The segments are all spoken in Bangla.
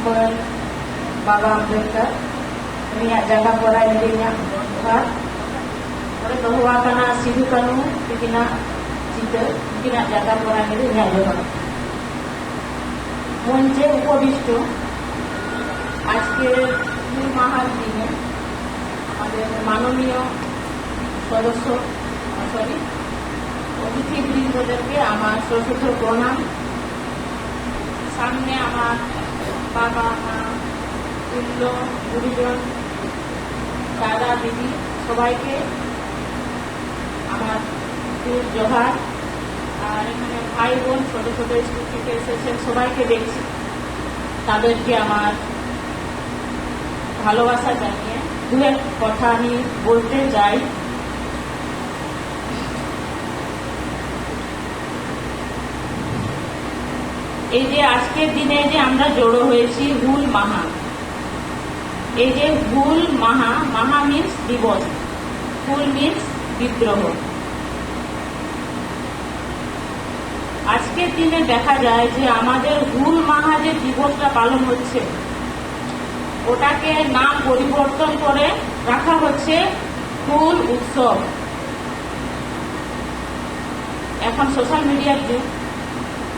बाबा अम्बेडकर जगह पड़ा दोहवाना सिधु कानू तीन चितर तीन जगह पड़ा जगह मंचे उपविष्ट आज के महार दिन माननीय सदस्य सरि अतिथिबृंदर के सशस्त्र प्रणाम सामने बाबा मा तुल्य गुरुजन दादा दीदी सबाई के जोहार और एखाने भाई बोन छोट छोट स्कूल থেকে এসেছেন সবাইকে দেখছি তাদেরকে আমার ভালোবাসা জানিয়ে দু এক কথা আমি বলতে চাই। এই যে আজকের দিনে যে আমরা জড়ো হয়েছি হুল মাহা, এই যে হুল মাহা, মাহা মিন্স দিবস, হুল মিন্স বিদ্রোহ। আজকের দিনে দেখা যায় যে আমাদের হুল মাহা যে দিবসটা পালন হচ্ছে ওটাকে নাম পরিবর্তন করে রাখা হচ্ছে হুল উৎসব। এখন সোশ্যাল মিডিয়ার যুগ,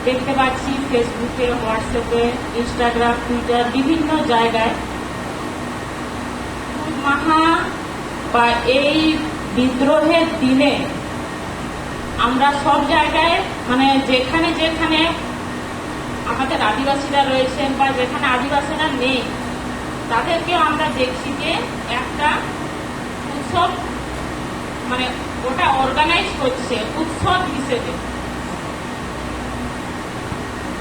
দেখতে পাচ্ছি ফেসবুকে, হোয়াটসঅ্যাপে, ইনস্টাগ্রাম, টুইটার বিভিন্ন জায়গায় হুল মাহা বা এই বিদ্রোহের দিনে আমরা সব জায়গায় মানে যেখানে যেখানে আমাদের আদিবাসীরা রয়েছেন বা যেখানে আদিবাসীরা নেই তাদেরকে আমরা দেখছি যে একটা উৎসব মানে ওটা অর্গানাইজ করছে উৎসব হিসেবে।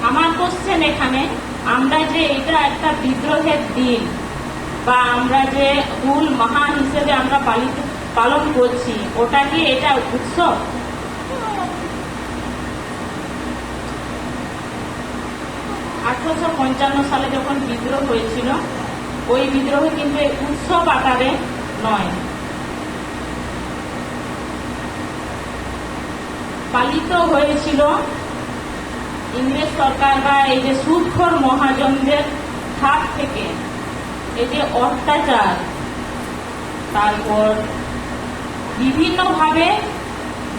আমার কোশ্চেন এখানে, আমরা যে এটা একটা বিদ্রোহের দিন বা আমরা যে হুল মাহা হিসেবে আমরা পালন করছি ওটা কি এটা উৎসব? 1855 সালে যখন বিদ্রোহ হয়েছিল ওই বিদ্রোহ কিন্তু উৎসব আকারে নয়, পালিত হয়েছিল ইংরেজ সরকার বা এই যে সুদখোর মহাজনদের হাত থেকে এই যে অত্যাচার, তারপর বিভিন্নভাবে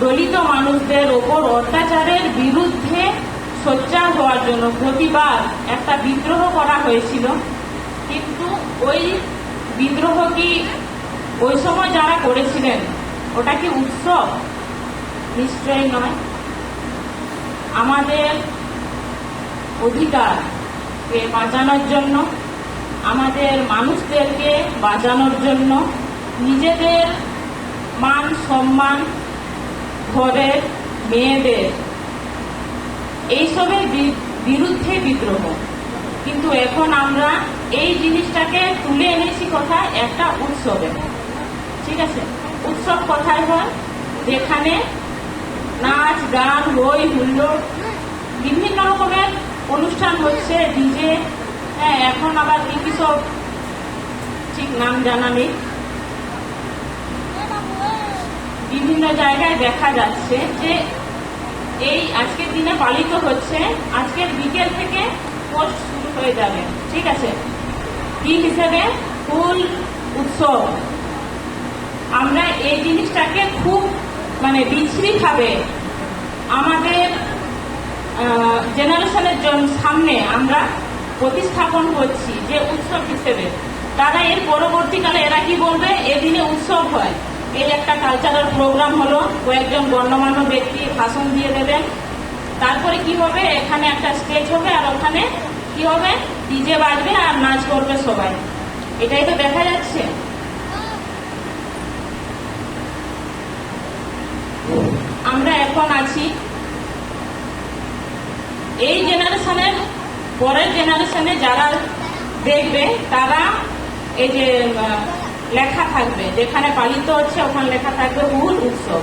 দলিত মানুষদের ওপর অত্যাচারের বিরুদ্ধে সোচ্চার হওয়ার জন্য প্রতিবাদ একটা বিদ্রোহ করা হয়েছিল। কিন্তু ওই বিদ্রোহ কি ওই সময় যারা করেছিলেন ওটা কি উৎসব? নিশ্চয়ই নয়। আমাদের অধিকারকে বাঁচানোর জন্য, আমাদের মানুষদেরকে বাঁচানোর জন্য, নিজেদের মান সম্মান, ঘরের মেয়েদের এইসবের বিরুদ্ধে বিদ্রোহ। কিন্তু এখন আমরা এই জিনিসটাকে তুলে এনেছি কোথায়? একটা উৎসবে। ঠিক আছে, উৎসব কোথায় হয়? যেখানে নাচ গান হই হুল্লোড় বিভিন্ন রকমের অনুষ্ঠান হচ্ছে, ডিজে, হ্যাঁ এখন আবার কি সব ঠিক নাম জানা নেই, বিভিন্ন জায়গায় দেখা যাচ্ছে যে এই আজকের দিনে পালিত হচ্ছে। আজকের বিকেল থেকে পোস্ট শুরু হয়ে যাবে। ঠিক আছে, কি হিসেবে? হুল উৎসব। আমরা এই জিনিসটাকে খুব মানে বিশ্রীভাবে আমাদের জেনারেশনের সামনে আমরা প্রতিস্থাপন করছি যে উৎসব হিসেবে। তারা এর পরবর্তীকালে এরা কি বলবে? এদিনে উৎসব হয়, এই একটা কালচারাল প্রোগ্রাম হলো, কয়েকজন গণ্যমান্য ব্যক্তি ভাষণ দিয়ে দেবেন, তারপরে কি হবে? এখানে একটা স্টেজ হবে আর ওখানে কি হবে? ডিজে বাজবে আর নাচ করবে সবাই। এটাই তো দেখা যাচ্ছে। আমরা এখন আছি এই জেনারেশনের পরের জেনারেশনে যারা দেখবে তারা এই যে লেখা থাকবে, যেখানে পালিত হচ্ছে ওখানে লেখা থাকবে হুল উৎসব।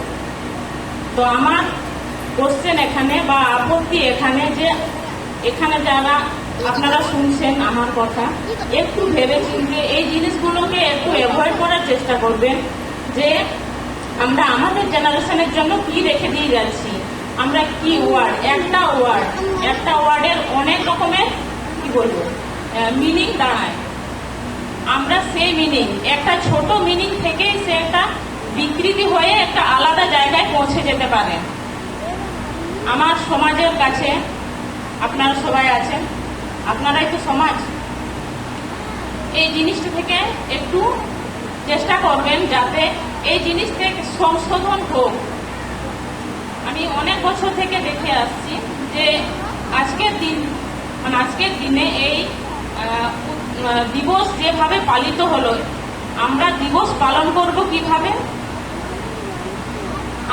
তো আমার কোশ্চেন এখানে বা আপত্তি এখানে যে এখানে যারা আপনারা শুনছেন আমার কথা, একটু ভেবে চিন্তে এই জিনিসগুলোকে একটু অ্যাভয়েড করার চেষ্টা করবেন যে আমরা আমাদের জেনারেশনের জন্য কি রেখে দিয়ে যাচ্ছি। আমরা কি ওয়ার্ড, একটা ওয়ার্ডের অনেক রকমের কি বলবো মিনিং দাঁড়ায়। আমরা সেই মিনিং, একটা ছোট মিনিং থেকেই সে একটা বিকৃতি হয়ে একটা আলাদা জায়গায় পৌঁছে যেতে পারে। আমার সমাজের কাছে আপনারা সবাই আছেন, আপনারাই তো সমাজ। এই জিনিসটা থেকে একটু চেষ্টা করবেন যাতে এই জিনিস থেকে সংশোধন হোক। আমি অনেক বছর থেকে দেখে আসছি যে আজকের দিনে এই দিবস যেভাবে পালিত হলো, আমরা দিবস পালন করব কিভাবে?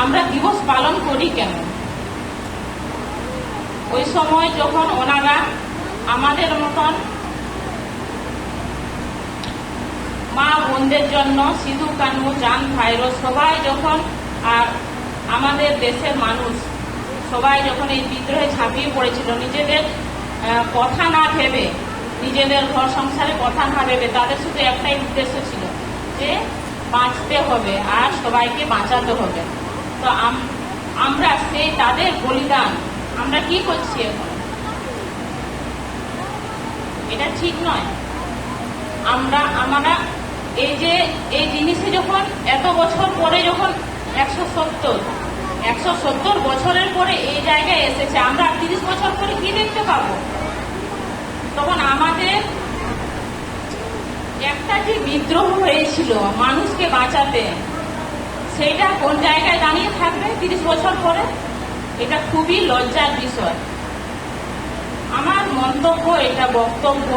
আমরা দিবস পালন করি কেন? ওই সময় যখন ওনারা আমাদের মতন মা বোনদের জন্য সিধু কানু, চাঁদ ভাইরো সবাই যখন, আর আমাদের দেশের মানুষ সবাই যখন এই বিদ্রোহে ঝাঁপিয়ে পড়েছিল, নিজেদের কথা না ভেবে, নিজেদের ঘর সংসারে কথা না ভেবে, তাদের শুধু একটাই উদ্দেশ্য ছিল যে বাঁচতে হবে আর সবাইকে বাঁচাতে হবে। তো আমরা সেই তাদের বলিদান আমরা কি করছি এখন? এটা ঠিক নয়। আমরা এই জিনিসে যখন এত বছর পরে, যখন 170 বছরের পরে এই জায়গায় এসেছে, আমরা 30 বছর পরে কি দেখতে পাবো? তখন আমাদের একটা যে বিদ্রোহ হয়েছিল মানুষকে বাঁচাতে, সেইটা কোন জায়গায় দাঁড়িয়ে থাকবে 30 বছর পরে? এটা খুবই লজ্জার বিষয়। আমার মন্তব্য, এটা বক্তব্য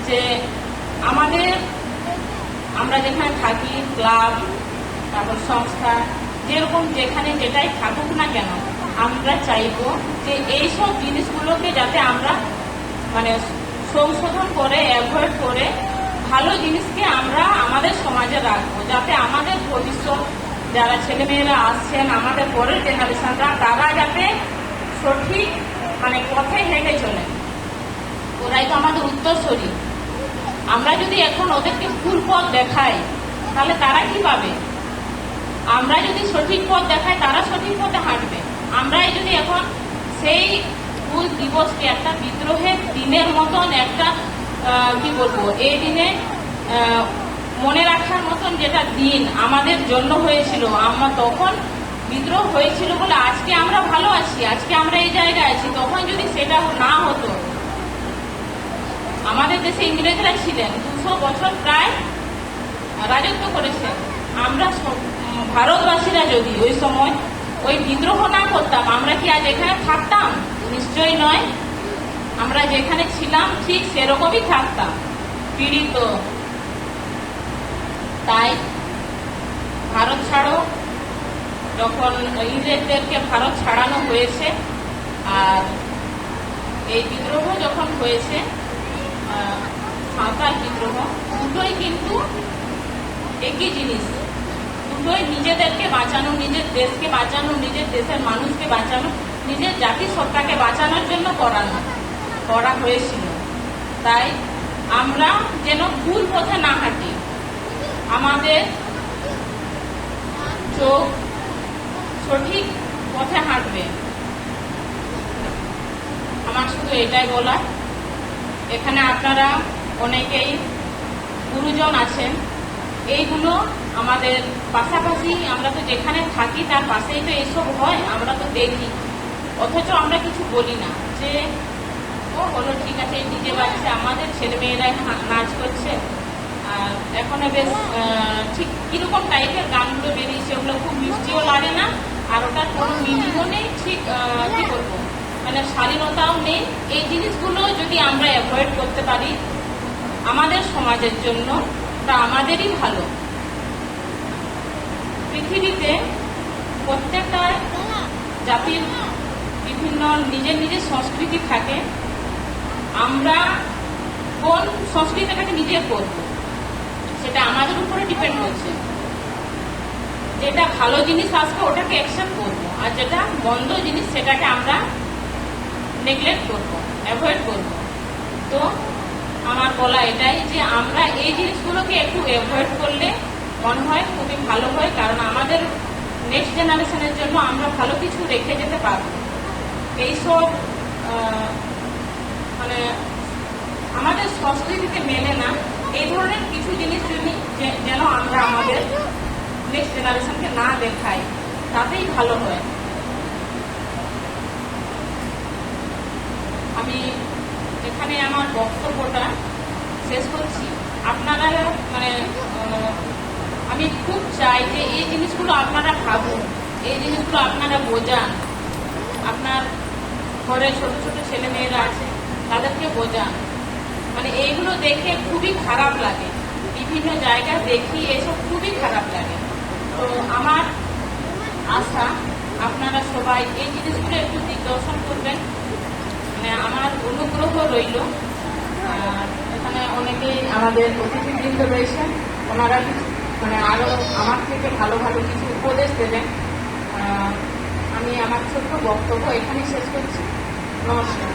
যে আমরা যেখানে থাকি, ক্লাব, তারপর সংস্থা, যেরকম যেখানে যেটাই থাকুক না কেন, আমরা চাইবো যে এইসব জিনিসগুলোকে যাতে আমরা সংশোধন করে, অ্যাভয়েড করে ভালো জিনিসকে আমরা আমাদের সমাজে রাখবো, যাতে আমাদের ভবিষ্যৎ যারা ছেলেমেয়েরা আসছেন, আমাদের পরের জেনারেশনরা, তারা যাতে সঠিক পথে হেঁটে চলে। ওরাই তো আমাদের উত্তরসূরি। আমরা যদি এখন ওদেরকে ভুল পথ দেখাই, তাহলে তারা কি পাবে? আমরা যদি সঠিক পথ দেখাই, তারা সঠিক পথে হাঁটবে। আমরাই যদি এখন সেই ভুল দিবসকে একটা বিদ্রোহের দিনের মতন একটা এই দিনে মনে রাখার মতন যেটা দিন আমাদের জন্য হয়েছিল, আমরা তখন বিদ্রোহ হয়েছিল বলে আজকে আমরা ভালো আছি, আজকে আমরা এই জায়গায় আছি। তখন যদি সেটা না হতো, আমাদের দেশে ইংরেজরা ছিলেন 200 বছর প্রায় রাজত্ব করেছেন। আমরা ভারতবাসীরা যদি ওই সময় ওই বিদ্রোহ না করতাম, আমরা কি আজ এখানে থাকতাম? নিশ্চয়ই নয়। আমরা যেখানে ছিলাম ঠিক সেরকমই থাকতাম, পীড়িত। তাই ভারত ছাড়ো, যখন ইংরেজদেরকে ভারত ছাড়ানো হয়েছে, আর এই বিদ্রোহ যখন হয়েছে, সাঁওতাল বিদ্রোহ, দুটোই কিন্তু একই জিনিস। দুটোই নিজেদেরকে বাঁচানো, নিজের দেশকে বাঁচানো, নিজের দেশের মানুষকে বাঁচানো, নিজের জাতি সত্তাকে বাঁচানোর জন্য করা হয়েছিল। তাই আমরা যেন ভুল পথে না হাঁটি, আমাদের চোখ সঠিক পথে হাঁটবে। আমার শুধু এটাই বলার। এখানে আপনারা অনেকেই গুরুজন আছেন, এইগুলো আমাদের পাশাপাশি, আমরা তো যেখানে থাকি তার পাশেই তো এইসব হয়, আমরা তো দেখি, অথচ আমরা কিছু বলি না যে ও হলো ঠিক আছে, ডিজে বাজছে, আমাদের ছেলেমেয়েরা নাচ করছে। আর এখন বেশ ঠিক কিরকম টাইপের গানগুলো বেরিয়েছে, ওগুলো খুব মিষ্টিও লাগে না, আর ওটার কোনো মিনিংও নেই। ঠিক কি বলবো, শালীনতাও নেই। এই জিনিসগুলো যদি আমরা অ্যাভয়েড করতে পারি আমাদের সমাজের জন্য, তা আমাদেরই ভালো। পৃথিবীতে প্রত্যেকটা জাতির বিভিন্ন নিজের নিজের সংস্কৃতি থাকে। আমরা কোন সংস্কৃতিটাকে নিজের করবো সেটা আমাদের উপরে ডিপেন্ড করছে। যেটা ভালো জিনিস আসবে ওটাকে অ্যাকসেপ্ট করবো, আর যেটা মন্দ জিনিস সেটাকে আমরা নেগলেক্ট করবো, অ্যাভয়েড করবো। তো আমার বলা এটাই যে আমরা এই জিনিসগুলোকে একটু অ্যাভয়েড করলে মনে হয় খুবই ভালো হয়, কারণ আমাদের নেক্সট জেনারেশনের জন্য আমরা ভালো কিছু রেখে যেতে পারবো। এইসব সংস্কৃতিতে মেলে না, এই ধরনের কিছু জিনিস যেন আমরা আমাদের নেক্সট জেনারেশনকে না দেখাই, তাতেই ভালো হয়। আমি এখানে আমার বক্তব্যটা শেষ করছি। আপনারা মানে আমি খুব চাই যে এই জিনিসগুলো আপনারা ভাবুন, এই জিনিসগুলো আপনারা বোঝান, আপনার ঘরে ছোট ছোট ছেলে মেয়েরা আছে তাদেরকে বোঝান। মানে এইগুলো দেখে খুবই খারাপ লাগে, বিভিন্ন জায়গায় দেখি এসব খুবই খারাপ লাগে। তো আমার আশা আপনারা সবাই এই জিনিসগুলো একটু দিগদর্শন করবেন, মানে আমার অনুগ্রহ রইল। আর এখানে অনেকেই আমাদের অতিথিবৃন্দ রয়েছেন, ওনারা মানে আরো আমার থেকে ভালো ভালো কিছু উপদেশ দেবেন। আমি আমার ছোট্ট বক্তব্য এখানেই শেষ করছি। নমস্কার।